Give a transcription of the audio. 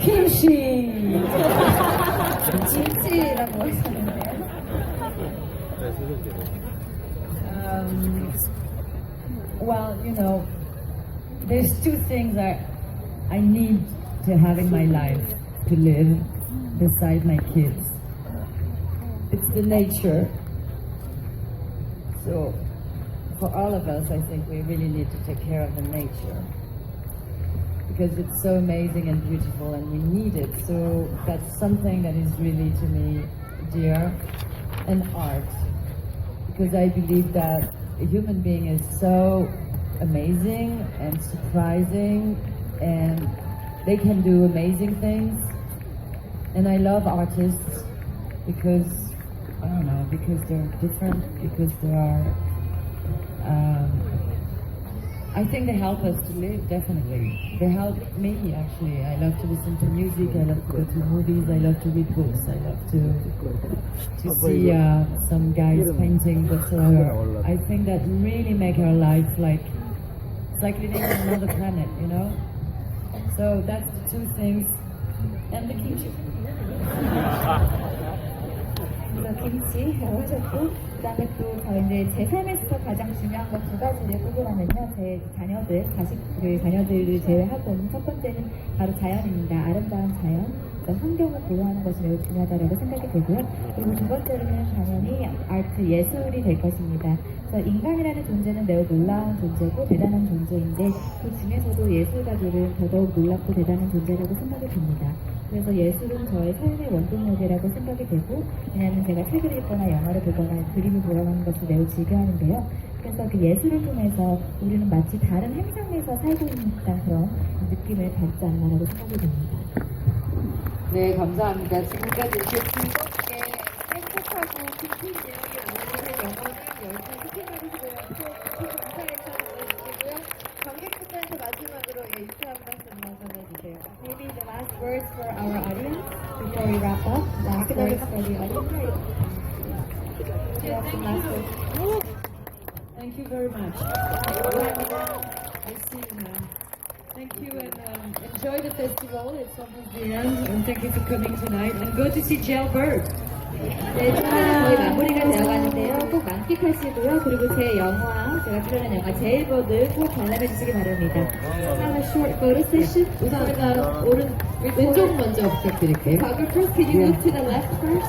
김씨 김치라고 하셨는데요. Well, you know, there's two things I need to have in my life to live beside my kids. It's the nature. So, for all of us, I think we really need to take care of the nature. Because it's so amazing and beautiful and we need it. So that's something that is really to me dear. And art. Because I believe that a human being is so amazing and surprising and they can do amazing things. And I love artists because, I don't know, because they're different, because they are, I think they help us to live, definitely. They help me, actually. I love to listen to music, I love to go to movies, I love to read books, I love to see some guys painting whatsoever. I think that really make our life like, it's like living on another planet, you know? So that's the two things. And the kimchi. 김치라고 하셨고, 그 다음에 또 이제 제 삶에서 가장 중요한 것 두 가지를 꼽으라면요, 제 자녀들, 자녀들을 제외하고는 첫 번째는 바로 자연입니다. 아름다운 자연, 환경을 보호하는 것이 매우 중요하다고 생각이 되고요. 그리고 두 번째로는 당연히 아트, 예술이 될 것입니다. 그래서 인간이라는 존재는 매우 놀라운 존재고 대단한 존재인데 그 중에서도 예술가들은 더더욱 놀랍고 대단한 존재라고 생각이 듭니다. 그래서 예술은 저의 삶의 원동력이라고 생각이 되고, 왜냐하면 제가 책을 읽거나 영화를 보거나 그림을 보러가는 것을 매우 즐겨하는데요. 그래서 그 예술을 통해서 우리는 마치 다른 행성에서 살고 있는 듯한 그런 느낌을 받지 않나라고 생각이 됩니다. 네, 감사합니다. 지금까지 이렇게 즐겁게 행복하고 깊은 내용이 오늘의 영화를 열심히 소피마르소와 감사해서 전해주시고요. 관객분들한테 마지막으로 인사 한 말씀 전해주세요. Maybe the last words for our audience before we wrap up. Last words for the audience. Thank you very much. I see you now. Thank you and enjoy the festival. It's almost the end. And thank you for coming tonight. And go to see Jailbird. 네, 거의 마무리가 되어가는데요. 꼭 만끽하시고요. 그리고 제 영화, 제가 출연한 영화 제일버드 꼭 관람해 주시기 바랍니다. Have a short photo session. 우선 왼쪽 먼저 부탁드릴게요. Photographer, can you move to the left first?